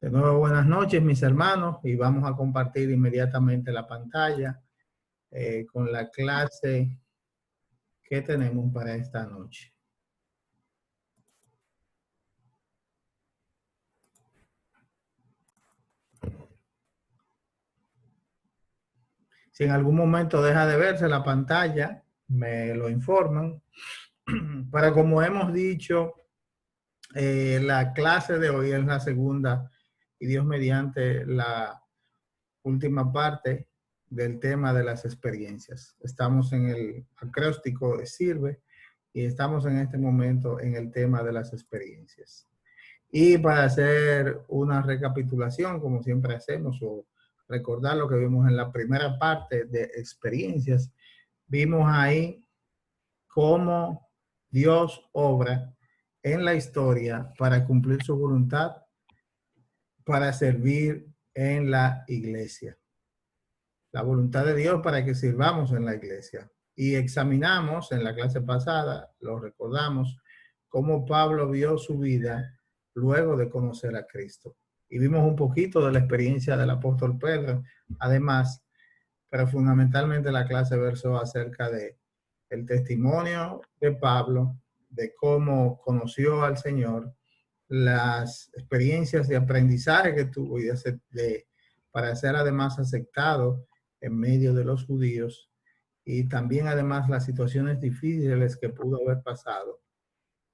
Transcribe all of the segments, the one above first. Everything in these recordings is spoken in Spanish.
De nuevo, buenas noches, mis hermanos, y vamos a compartir inmediatamente la pantalla con la clase que tenemos para esta noche. Si en algún momento deja de verse la pantalla, me lo informan. Para como hemos dicho, la clase de hoy es la segunda y Dios mediante la última parte del tema de las experiencias. Estamos en el acróstico de Sirve y estamos en este momento en el tema de las experiencias. Y para hacer una recapitulación, como siempre hacemos, o recordar lo que vimos en la primera parte de experiencias, vimos ahí cómo Dios obra en la historia para cumplir su voluntad, para servir en la iglesia. La voluntad de Dios para que sirvamos en la iglesia. Y examinamos en la clase pasada, lo recordamos, cómo Pablo vio su vida luego de conocer a Cristo. Y vimos un poquito de la experiencia del apóstol Pedro, además, pero fundamentalmente la clase versó acerca de el testimonio de Pablo, de cómo conoció al Señor, las experiencias de aprendizaje que tuvo y para ser además aceptado en medio de los judíos, y también además las situaciones difíciles que pudo haber pasado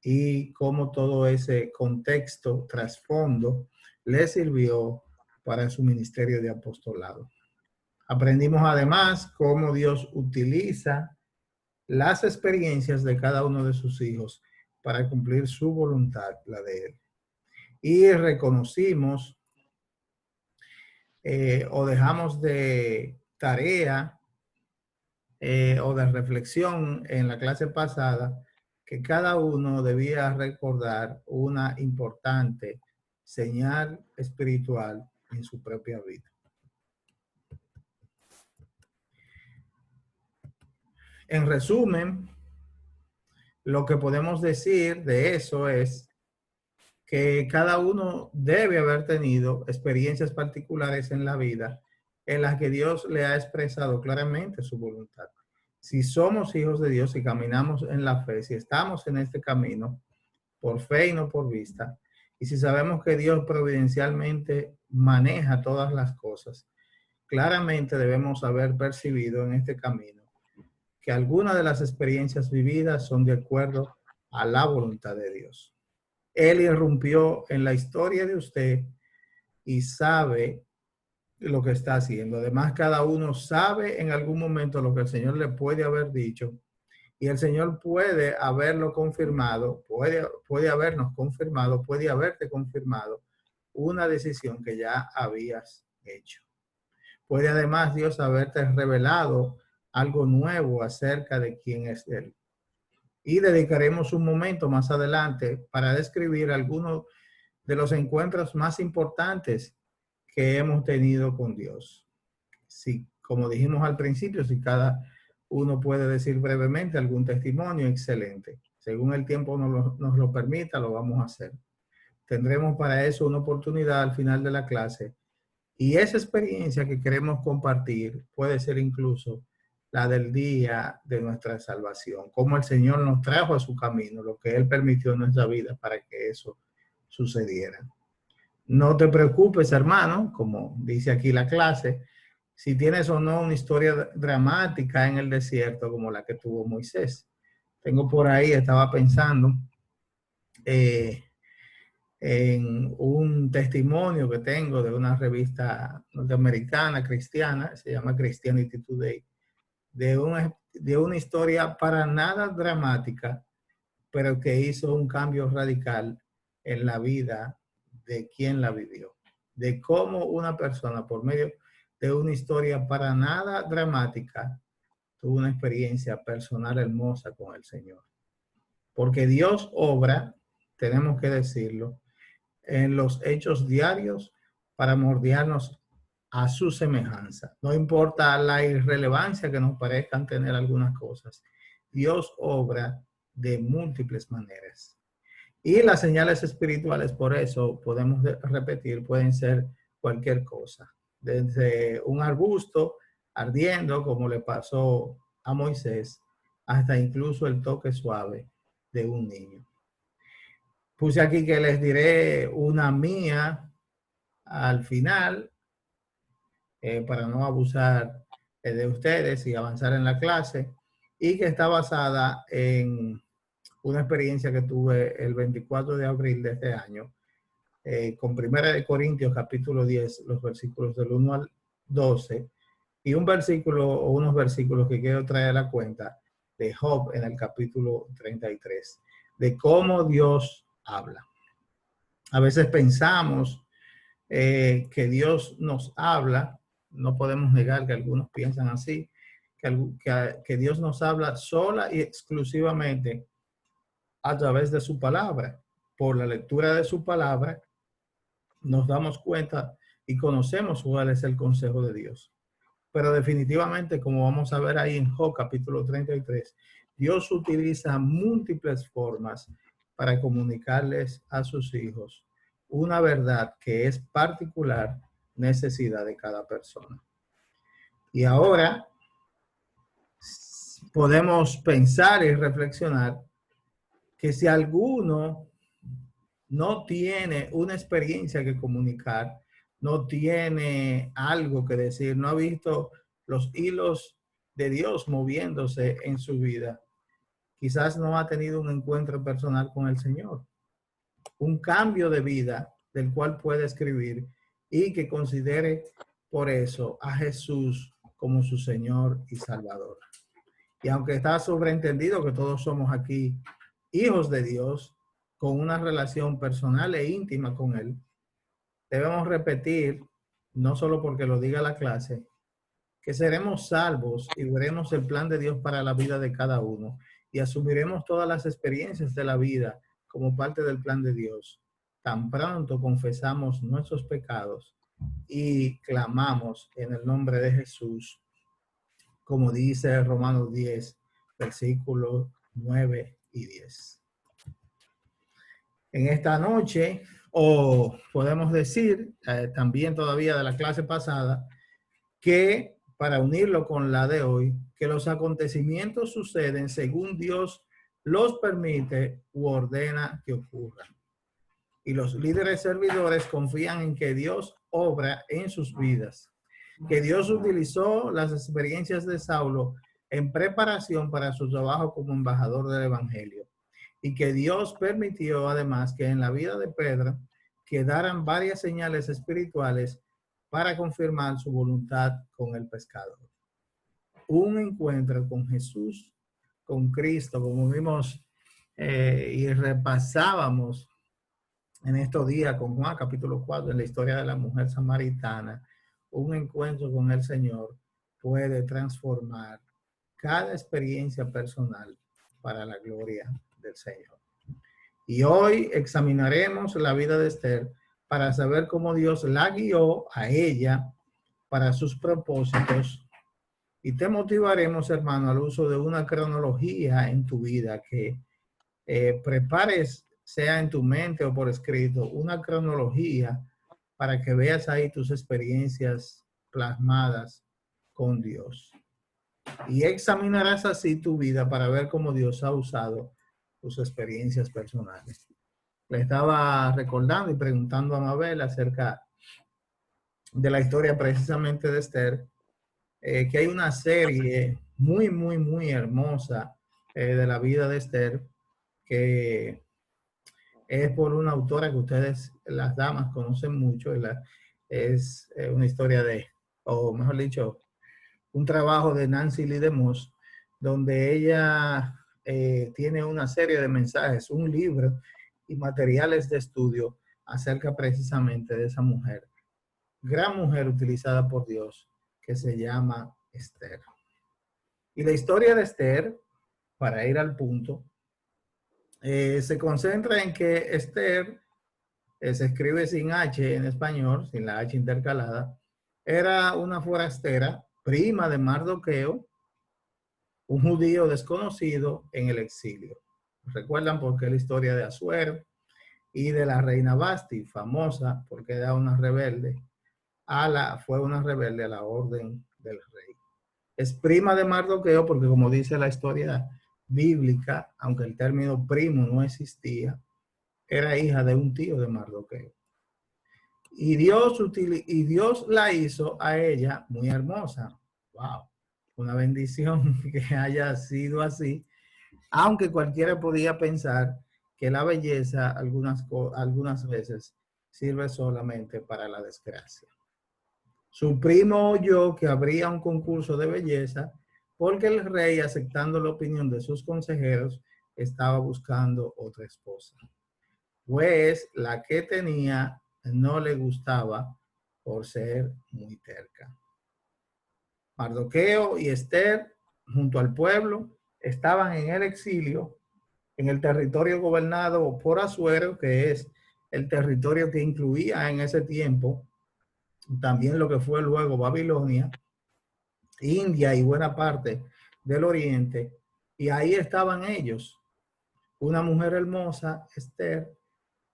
y cómo todo ese contexto, trasfondo, le sirvió para su ministerio de apostolado. Aprendimos además cómo Dios utiliza las experiencias de cada uno de sus hijos para cumplir su voluntad, la de él. Y reconocimos o dejamos de tarea o de reflexión en la clase pasada que cada uno debía recordar una importante señal espiritual en su propia vida. En resumen, lo que podemos decir de eso es que cada uno debe haber tenido experiencias particulares en la vida en las que Dios le ha expresado claramente su voluntad. Si somos hijos de Dios y caminamos en la fe, si estamos en este camino por fe y no por vista, y si sabemos que Dios providencialmente maneja todas las cosas, claramente debemos haber percibido en este camino que algunas de las experiencias vividas son de acuerdo a la voluntad de Dios. Él irrumpió en la historia de usted y sabe lo que está haciendo. Además, cada uno sabe en algún momento lo que el Señor le puede haber dicho y el Señor puede haberlo confirmado, puede habernos confirmado, puede haberte confirmado una decisión que ya habías hecho. Puede además Dios haberte revelado algo nuevo acerca de quién es Él. Y dedicaremos un momento más adelante para describir algunos de los encuentros más importantes que hemos tenido con Dios. Sí, como dijimos al principio, si cada uno puede decir brevemente algún testimonio, excelente. Según el tiempo nos lo permita, lo vamos a hacer. Tendremos para eso una oportunidad al final de la clase. Y esa experiencia que queremos compartir puede ser incluso la del día de nuestra salvación, cómo el Señor nos trajo a su camino, lo que Él permitió en nuestra vida para que eso sucediera. No te preocupes, hermano, como dice aquí la clase, si tienes o no una historia dramática en el desierto como la que tuvo Moisés. Tengo por ahí, estaba pensando en un testimonio que tengo de una revista norteamericana cristiana, se llama Christianity Today, de una historia para nada dramática, pero que hizo un cambio radical en la vida de quien la vivió. De cómo una persona, por medio de una historia para nada dramática, tuvo una experiencia personal hermosa con el Señor. Porque Dios obra, tenemos que decirlo, en los hechos diarios para moldearnos a su semejanza. No importa la irrelevancia que nos parezcan tener algunas cosas. Dios obra de múltiples maneras. Y las señales espirituales, por eso podemos repetir, pueden ser cualquier cosa, desde un arbusto ardiendo, como le pasó a Moisés, hasta incluso el toque suave de un niño. Puse aquí que les diré una mía al final, para no abusar de ustedes y avanzar en la clase, y que está basada en una experiencia que tuve el 24 de abril de este año, con Primera de Corintios capítulo 10, los versículos del 1 al 12, y un versículo o unos versículos que quiero traer a la cuenta de Job en el capítulo 33, de cómo Dios habla. A veces pensamos que Dios nos habla, no podemos negar que algunos piensan así, que Dios nos habla sola y exclusivamente a través de su palabra. Por la lectura de su palabra nos damos cuenta y conocemos cuál es el consejo de Dios. Pero definitivamente, como vamos a ver ahí en Job capítulo 33, Dios utiliza múltiples formas para comunicarles a sus hijos una verdad que es particular necesidad de cada persona. Y ahora podemos pensar y reflexionar que si alguno no tiene una experiencia que comunicar, no tiene algo que decir, no ha visto los hilos de Dios moviéndose en su vida, quizás no ha tenido un encuentro personal con el Señor, un cambio de vida del cual puede escribir y que considere por eso a Jesús como su Señor y Salvador. Y aunque está sobreentendido que todos somos aquí hijos de Dios, con una relación personal e íntima con Él, debemos repetir, no solo porque lo diga la clase, que seremos salvos y veremos el plan de Dios para la vida de cada uno y asumiremos todas las experiencias de la vida como parte del plan de Dios. Tan pronto confesamos nuestros pecados y clamamos en el nombre de Jesús, como dice Romanos 10, versículos 9 y 10. En esta noche, o podemos decir también todavía de la clase pasada, que para unirlo con la de hoy, que los acontecimientos suceden según Dios los permite u ordena que ocurran. Y los líderes servidores confían en que Dios obra en sus vidas, que Dios utilizó las experiencias de Saulo en preparación para su trabajo como embajador del Evangelio, y que Dios permitió además que en la vida de Pedro quedaran varias señales espirituales para confirmar su voluntad con el pescador. Un encuentro con Jesús, con Cristo, como vimos y repasábamos en estos días con Juan capítulo 4, en la historia de la mujer samaritana. Un encuentro con el Señor puede transformar cada experiencia personal para la gloria del Señor. Y hoy examinaremos la vida de Esther para saber cómo Dios la guió a ella para sus propósitos. Y te motivaremos, hermano, al uso de una cronología en tu vida, que prepares, sea en tu mente o por escrito, una cronología para que veas ahí tus experiencias plasmadas con Dios. Y examinarás así tu vida para ver cómo Dios ha usado tus experiencias personales. Le estaba recordando y preguntando a Mabel acerca de la historia precisamente de Esther, que hay una serie muy hermosa de la vida de Esther, que es por una autora que ustedes, las damas, conocen mucho. Es una historia de, o mejor dicho, un trabajo de Nancy Lee DeMoss, donde ella tiene una serie de mensajes, un libro y materiales de estudio acerca precisamente de esa mujer, gran mujer utilizada por Dios, que se llama Esther. Y la historia de Esther, para ir al punto, se concentra en que Esther, se escribe sin H en español, sin la H intercalada, era una forastera, prima de Mardoqueo, un judío desconocido en el exilio. ¿Recuerdan por qué la historia de Asuero? y de la reina Basti, famosa porque era una rebelde, fue una rebelde a la orden del rey. Es prima de Mardoqueo porque, como dice la historia bíblica, aunque el término primo no existía, era hija de un tío de Mardoqueo. Y Dios la hizo a ella muy hermosa. Wow, una bendición que haya sido así, aunque cualquiera podía pensar que la belleza algunas veces sirve solamente para la desgracia. Su primo oyó que habría un concurso de belleza porque el rey, aceptando la opinión de sus consejeros, estaba buscando otra esposa. Pues la que tenía no le gustaba por ser muy terca. Mardoqueo y Esther, junto al pueblo, estaban en el exilio en el territorio gobernado por Asuero, que es el territorio que incluía en ese tiempo también lo que fue luego Babilonia, India y buena parte del oriente. Y ahí estaban ellos, una mujer hermosa, Esther,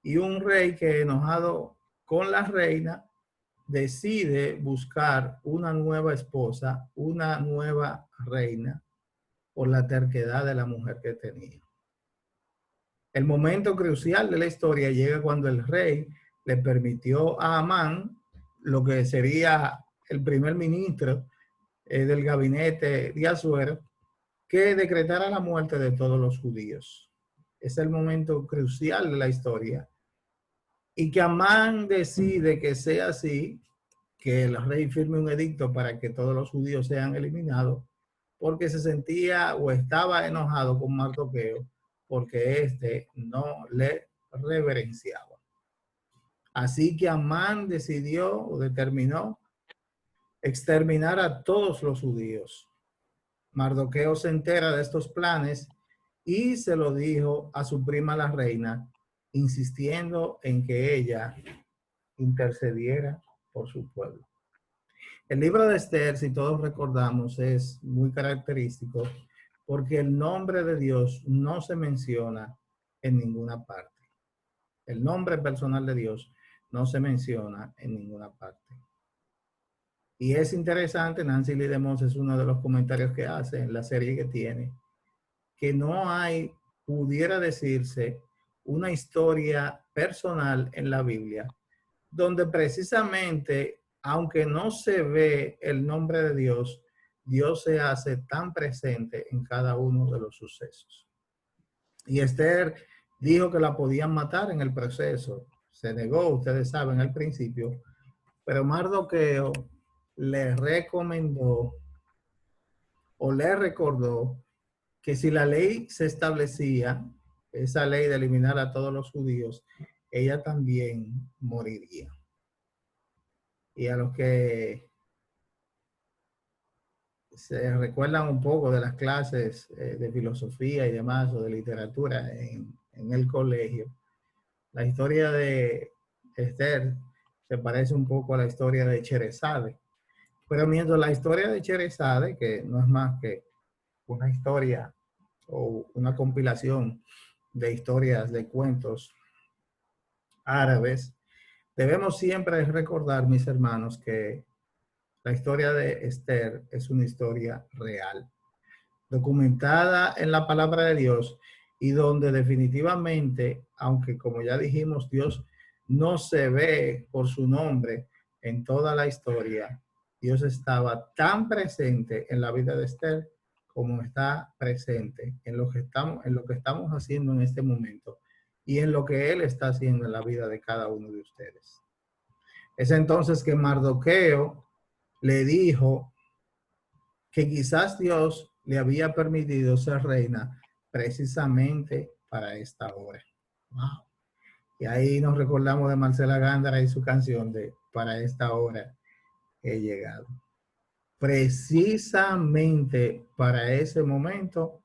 y un rey que, enojado con la reina, decide buscar una nueva esposa, una nueva reina, por la terquedad de la mujer que tenía. El momento crucial de la historia llega cuando el rey le permitió a Amán, lo que sería el primer ministro del gabinete de Asuero, que decretara la muerte de todos los judíos. Es el momento crucial de la historia. Y que Amán decide que sea así, que el rey firme un edicto para que todos los judíos sean eliminados, porque se sentía o estaba enojado con Mardoqueo, porque éste no le reverenciaba. Así que Amán decidió o determinó exterminar a todos los judíos. Mardoqueo se entera de estos planes y se lo dijo a su prima la reina, insistiendo en que ella intercediera por su pueblo. El libro de Esther, si todos recordamos, es muy característico porque el nombre de Dios no se menciona en ninguna parte. El nombre personal de Dios no se menciona en ninguna parte. Y es interesante, Nancy Lee DeMoss es uno de los comentarios que hace en la serie que tiene, que no hay, pudiera decirse, una historia personal en la Biblia donde precisamente, aunque no se ve el nombre de Dios, Dios se hace tan presente en cada uno de los sucesos. Y Esther dijo que la podían matar en el proceso. Se negó, ustedes saben, al principio, pero Mardoqueo le recomendó o le recordó que si la ley se establecía, esa ley de eliminar a todos los judíos, ella también moriría. Y a los que se recuerdan un poco de las clases de filosofía y demás, o de literatura en el colegio, la historia de Esther se parece un poco a la historia de Sherezade. Pero mientras la historia de Sherezade, que no es más que una historia o una compilación de historias de cuentos árabes, debemos siempre recordar, mis hermanos, que la historia de Esther es una historia real, documentada en la palabra de Dios y donde definitivamente, aunque como ya dijimos, Dios no se ve por su nombre en toda la historia, Dios estaba tan presente en la vida de Esther como está presente en lo que estamos haciendo en este momento y en lo que Él está haciendo en la vida de cada uno de ustedes. Es entonces que Mardoqueo le dijo que quizás Dios le había permitido ser reina precisamente para esta hora. Wow. Y ahí nos recordamos de Marcela Gándara y su canción de Para esta hora he llegado. Precisamente para ese momento,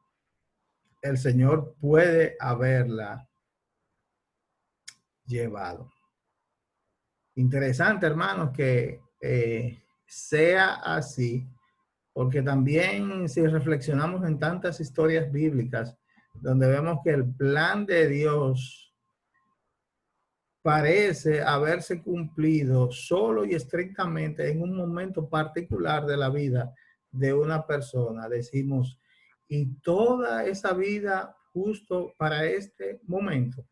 el Señor puede haberla llevado. Interesante, hermanos, que sea así, porque también si reflexionamos en tantas historias bíblicas, donde vemos que el plan de Dios parece haberse cumplido solo y estrictamente en un momento particular de la vida de una persona. Decimos, y toda esa vida justo para este momento.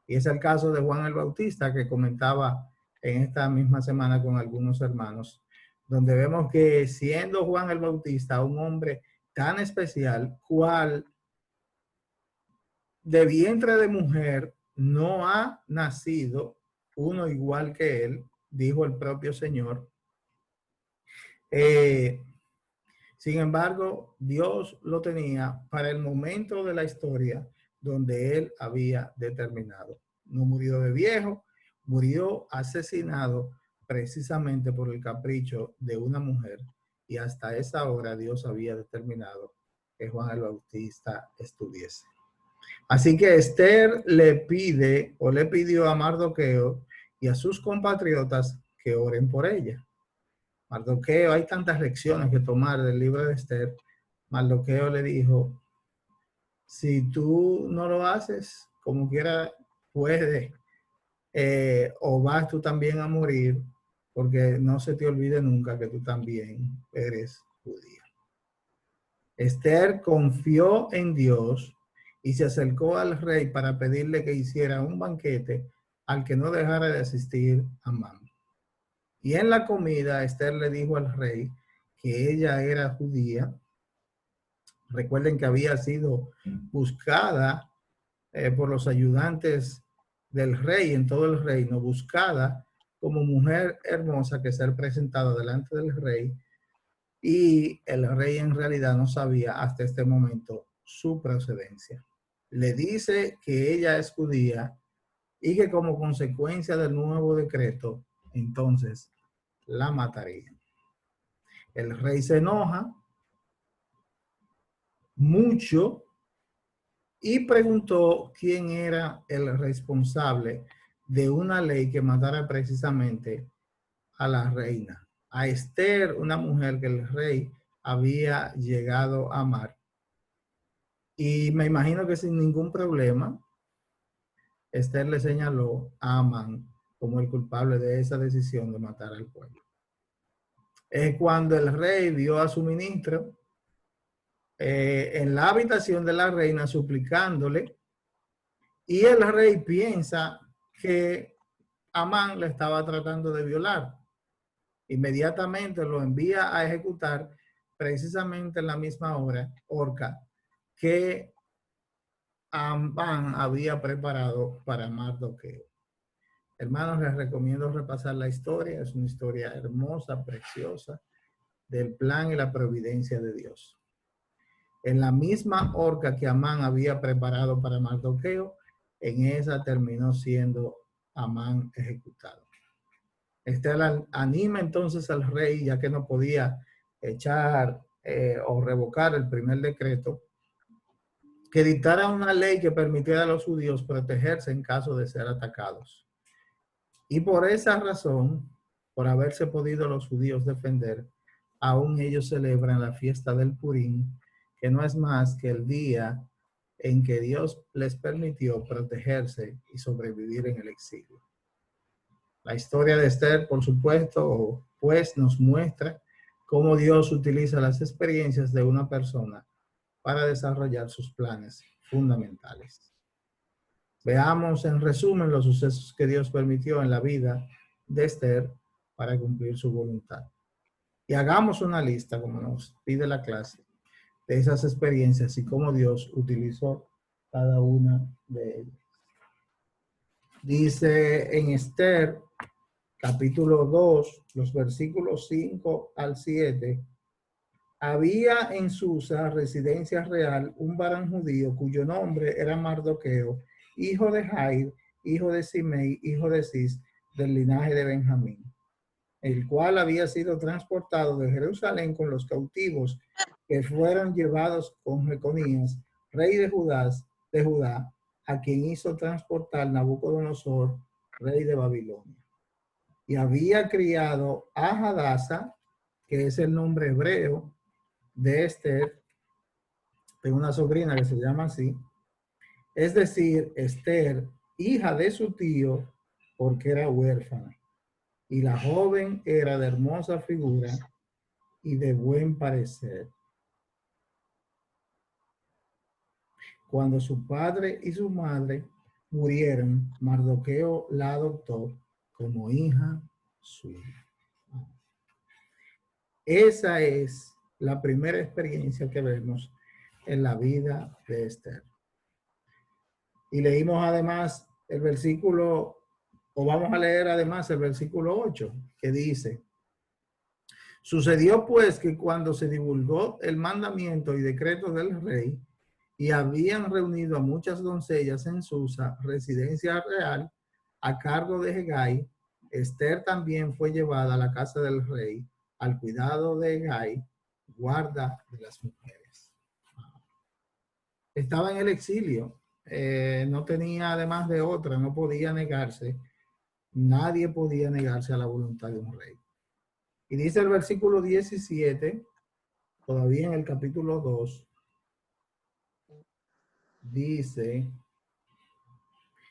Y es el caso de Juan el Bautista que comentaba en esta misma semana con algunos hermanos, donde vemos que siendo Juan el Bautista un hombre tan especial, cual de vientre de mujer no ha nacido uno igual que él, dijo el propio Señor. Sin embargo, Dios lo tenía para el momento de la historia donde él había determinado. No murió de viejo, murió asesinado precisamente por el capricho de una mujer, y hasta esa hora Dios había determinado que Juan el Bautista estuviese. Así que Esther le pide o le pidió a Mardoqueo y a sus compatriotas que oren por ella. Mardoqueo, hay tantas lecciones que tomar del libro de Esther. Mardoqueo le dijo, si tú no lo haces, como quiera puedes, o vas tú también a morir, porque no se te olvide nunca que tú también eres judía. Esther confió en Dios y se acercó al rey para pedirle que hiciera un banquete al que no dejara de asistir Amán. Y en la comida, Esther le dijo al rey que ella era judía. Recuerden que había sido buscada por los ayudantes del rey en todo el reino, buscada como mujer hermosa que ser presentada delante del rey. Y el rey en realidad no sabía hasta este momento su procedencia. Le dice que ella es judía y que como consecuencia del nuevo decreto, entonces la mataría. El rey se enoja mucho y preguntó quién era el responsable de una ley que matara precisamente a la reina, a Esther, una mujer que el rey había llegado a amar. Y me imagino que sin ningún problema, Esther le señaló a Amán como el culpable de esa decisión de matar al pueblo. Es cuando el rey vio a su ministro en la habitación de la reina suplicándole, y el rey piensa que Amán le estaba tratando de violar. Inmediatamente lo envía a ejecutar precisamente en la misma horca que Amán había preparado para Mardoqueo. Hermanos, les recomiendo repasar la historia. Es una historia hermosa, preciosa, del plan y la providencia de Dios. En la misma horca que Amán había preparado para Mardoqueo, en esa terminó siendo Amán ejecutado. Anima entonces al rey, ya que no podía echar o revocar el primer decreto, que dictara una ley que permitiera a los judíos protegerse en caso de ser atacados. Y por esa razón, por haberse podido los judíos defender, aún ellos celebran la fiesta del Purim, que no es más que el día en que Dios les permitió protegerse y sobrevivir en el exilio. La historia de Esther, por supuesto, pues nos muestra cómo Dios utiliza las experiencias de una persona para desarrollar sus planes fundamentales. Veamos en resumen los sucesos que Dios permitió en la vida de Esther para cumplir su voluntad. Y hagamos una lista, como nos pide la clase, de esas experiencias y cómo Dios utilizó cada una de ellas. Dice en Esther, capítulo 2, los versículos 5 al 7, había en Susa, residencia real, un varón judío cuyo nombre era Mardoqueo, hijo de Jair, hijo de Simei, hijo de Cis, del linaje de Benjamín, el cual había sido transportado de Jerusalén con los cautivos que fueron llevados con Jeconías, rey de Judá, a quien hizo transportar Nabucodonosor, rey de Babilonia. Y había criado a Hadasa, que es el nombre hebreo de Esther, de una sobrina que se llama así, es decir, Esther, hija de su tío, porque era huérfana. Y la joven era de hermosa figura y de buen parecer. Cuando su padre y su madre murieron, Mardoqueo la adoptó como hija suya. Esa es la primera experiencia que vemos en la vida de Esther. Y leímos además el versículo, o vamos a leer además el versículo 8, que dice: sucedió pues que cuando se divulgó el mandamiento y decreto del rey, y habían reunido a muchas doncellas en Susa, residencia real, a cargo de Hegai, Esther también fue llevada a la casa del rey, al cuidado de Hegai, guarda de las mujeres. Estaba en el exilio, no tenía además de otra, no podía negarse, nadie podía negarse a la voluntad de un rey. Y dice el versículo 17, todavía en el capítulo 2, dice: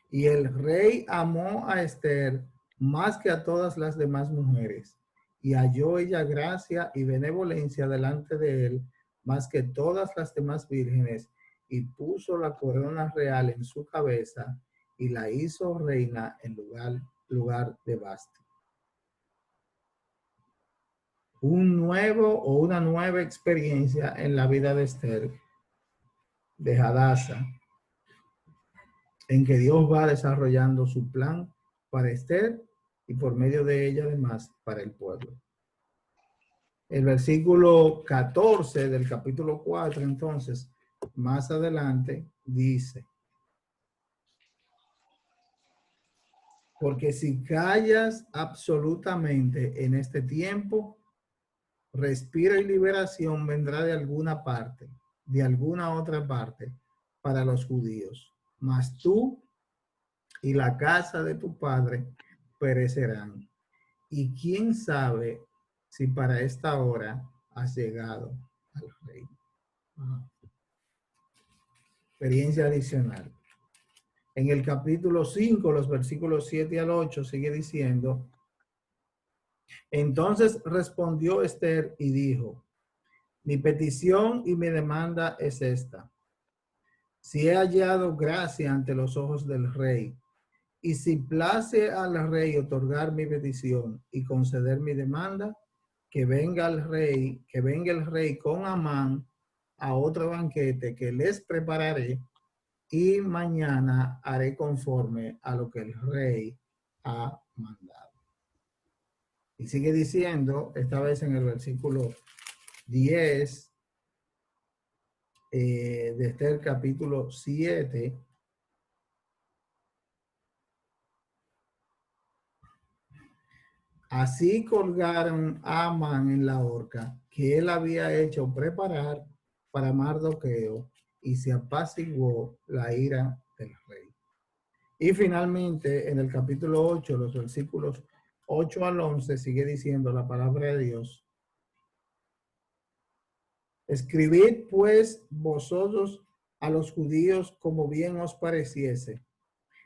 y el rey amó a Esther más que a todas las demás mujeres, y halló ella gracia y benevolencia delante de él más que todas las demás vírgenes, y puso la corona real en su cabeza y la hizo reina en lugar de Basti. Un nuevo o una nueva experiencia en la vida de Esther, de Hadassah, en que Dios va desarrollando su plan para Esther y por medio de ella además para el pueblo. El versículo 14 del capítulo 4, entonces, más adelante, dice: porque si callas absolutamente en este tiempo, respiro y liberación vendrá de alguna parte, de alguna otra parte, para los judíos. Mas tú y la casa de tu padre perecerán. Y quién sabe si para esta hora has llegado al reino. Experiencia adicional. En el capítulo 5, los versículos 7 al 8, sigue diciendo: entonces respondió Esther y dijo: mi petición y mi demanda es esta. Si he hallado gracia ante los ojos del rey, y si place al rey otorgar mi petición y conceder mi demanda, que venga el rey con Amán a otro banquete que les prepararé, y mañana haré conforme a lo que el rey ha mandado. Y sigue diciendo, esta vez en el versículo 10 de Esther capítulo 7, así colgaron a Amán en la horca que él había hecho preparar para Mardoqueo, y se apaciguó la ira del rey. Y finalmente, en el capítulo 8, los versículos 8 al 11, sigue diciendo la palabra de Dios: escribid pues vosotros a los judíos como bien os pareciese,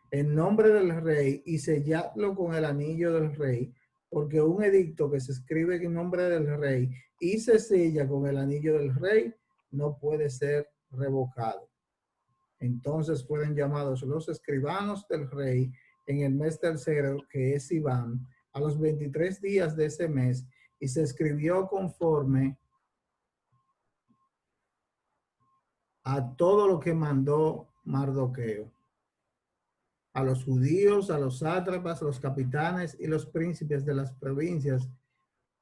en nombre del rey, y selladlo con el anillo del rey, porque un edicto que se escribe en nombre del rey y se sella con el anillo del rey no puede ser revocado. Entonces fueron llamados los escribanos del rey en el mes tercero, que es Sivan, a los 23 días de ese mes, y se escribió conforme a todo lo que mandó Mardoqueo, a los judíos, a los sátrapas, a los capitanes y los príncipes de las provincias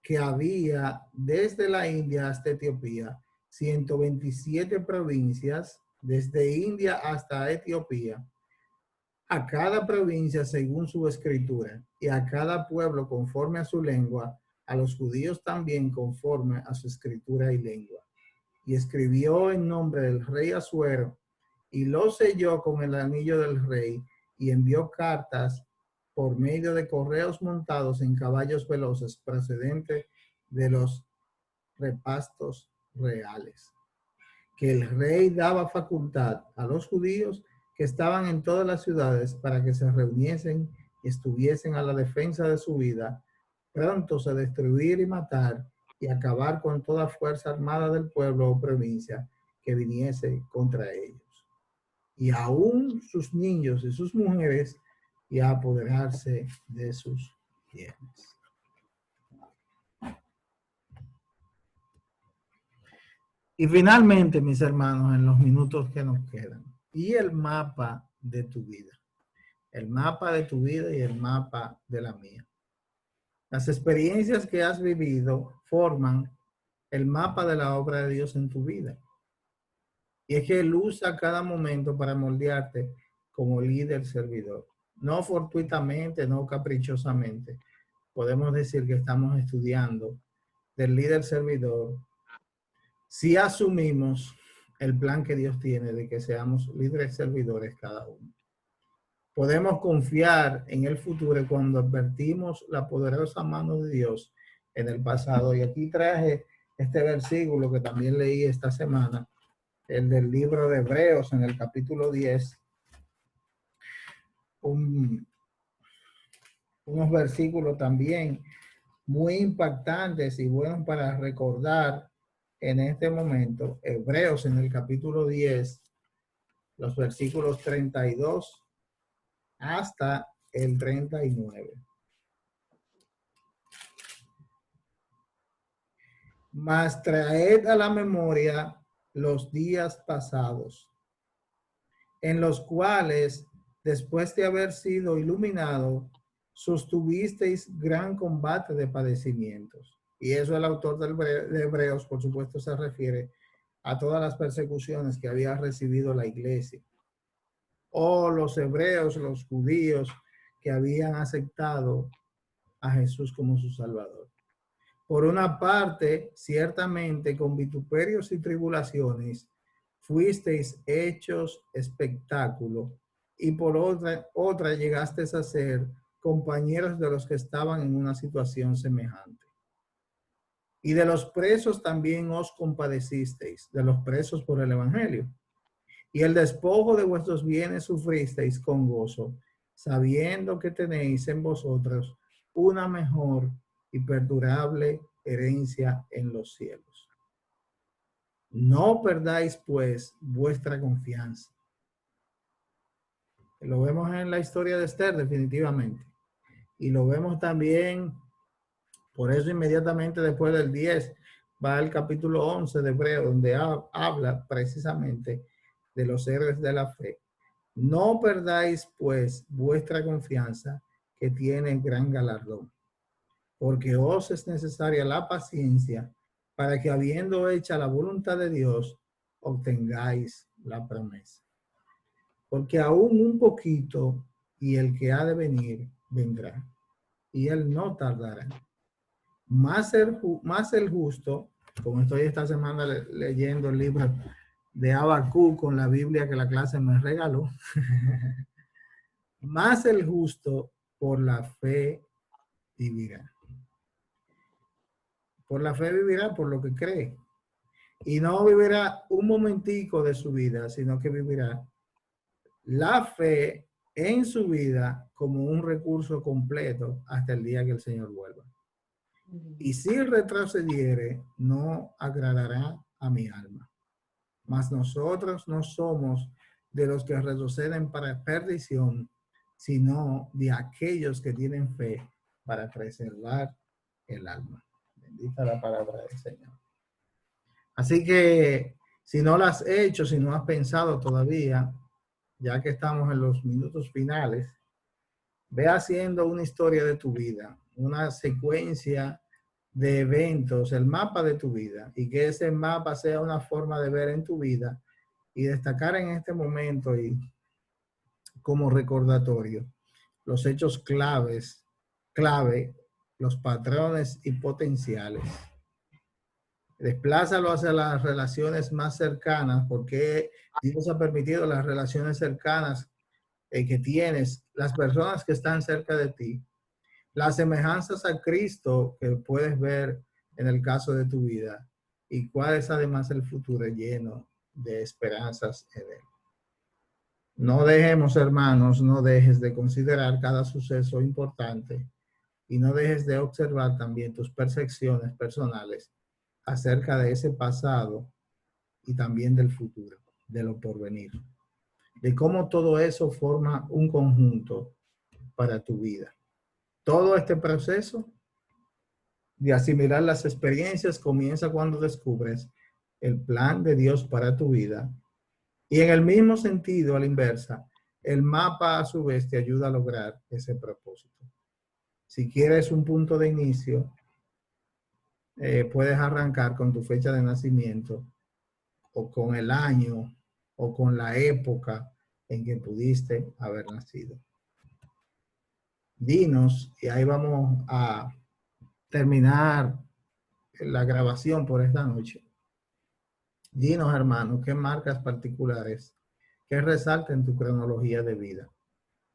que había desde la India hasta Etiopía, 127 provincias, desde India hasta Etiopía, a cada provincia según su escritura, y a cada pueblo conforme a su lengua, a los judíos también conforme a su escritura y lengua. Y escribió en nombre del rey Asuero, y lo selló con el anillo del rey, y envió cartas por medio de correos montados en caballos veloces procedentes de los repastos reales, que el rey daba facultad a los judíos que estaban en todas las ciudades para que se reuniesen y estuviesen a la defensa de su vida, prontos a destruir y matar y acabar con toda fuerza armada del pueblo o provincia que viniese contra ellos. Y aún sus niños y sus mujeres, y a apoderarse de sus bienes. Y finalmente, mis hermanos, en los minutos que nos quedan, y el mapa de tu vida. El mapa de tu vida y el mapa de la mía. Las experiencias que has vivido forman el mapa de la obra de Dios en tu vida. Y es que Él usa cada momento para moldearte como líder servidor. No fortuitamente, no caprichosamente. Podemos decir que estamos estudiando del líder servidor si asumimos el plan que Dios tiene de que seamos líderes servidores cada uno. Podemos confiar en el futuro cuando advertimos la poderosa mano de Dios en el pasado. Y aquí traje este versículo que también leí esta semana, el del libro de Hebreos en el capítulo 10, unos versículos también muy impactantes y buenos para recordar en este momento. Hebreos en el capítulo 10, los versículos 32 hasta el 39. Mas traed a la memoria los días pasados, en los cuales, después de haber sido iluminado, sostuvisteis gran combate de padecimientos. Y eso el autor de Hebreos, por supuesto, se refiere a todas las persecuciones que había recibido la iglesia. O los hebreos, los judíos que habían aceptado a Jesús como su Salvador. Por una parte, ciertamente con vituperios y tribulaciones fuisteis hechos espectáculo, y por otra llegasteis a ser compañeros de los que estaban en una situación semejante. Y de los presos también os compadecisteis, de los presos por el Evangelio. Y el despojo de vuestros bienes sufristeis con gozo, sabiendo que tenéis en vosotros una mejor y perdurable herencia en los cielos. No perdáis, pues, vuestra confianza. Lo vemos en la historia de Esther, definitivamente. Y lo vemos también, por eso inmediatamente después del 10, va el capítulo 11 de Hebreo, donde habla precisamente de los héroes de la fe. No perdáis, pues, vuestra confianza, que tiene gran galardón, porque os es necesaria la paciencia para que, habiendo hecha la voluntad de Dios, obtengáis la promesa. Porque aún un poquito, y el que ha de venir vendrá, y él no tardará. Más el justo, como estoy esta semana leyendo el libro de Habacuc con la Biblia que la clase me regaló, más el justo por la fe vivirá. Por la fe vivirá por lo que cree. Y no vivirá un momentico de su vida, sino que vivirá la fe en su vida como un recurso completo hasta el día que el Señor vuelva. Y si retrocediere, no agradará a mi alma. Mas nosotros no somos de los que retroceden para perdición, sino de aquellos que tienen fe para preservar el alma. Bendita la palabra del Señor. Así que si no lo has hecho, si no has pensado todavía, ya que estamos en los minutos finales, ve haciendo una historia de tu vida, una secuencia de eventos, el mapa de tu vida, y que ese mapa sea una forma de ver en tu vida y destacar en este momento y como recordatorio los hechos clave, los patrones y potenciales. Desplázalo hacia las relaciones más cercanas, porque Dios ha permitido las relaciones cercanas que tienes, las personas que están cerca de ti, las semejanzas a Cristo que puedes ver en el caso de tu vida, y cuál es además el futuro lleno de esperanzas en él. No dejemos, hermanos, no dejes de considerar cada suceso importante y no dejes de observar también tus percepciones personales acerca de ese pasado y también del futuro, de lo porvenir, de cómo todo eso forma un conjunto para tu vida. Todo este proceso de asimilar las experiencias comienza cuando descubres el plan de Dios para tu vida. Y en el mismo sentido, a la inversa, el mapa a su vez te ayuda a lograr ese propósito. Si quieres un punto de inicio, puedes arrancar con tu fecha de nacimiento o con el año o con la época en que pudiste haber nacido. Dinos, y ahí vamos a terminar la grabación por esta noche. Dinos, hermano, qué marcas particulares, qué resalta en tu cronología de vida,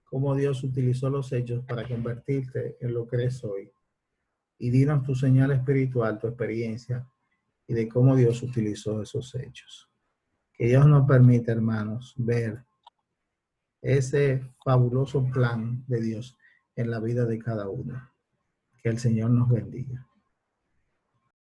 cómo Dios utilizó los hechos para convertirte en lo que eres hoy. Y dinos tu señal espiritual, tu experiencia y de cómo Dios utilizó esos hechos. Que Dios nos permita, hermanos, ver ese fabuloso plan de Dios en la vida de cada uno. Que el Señor nos bendiga.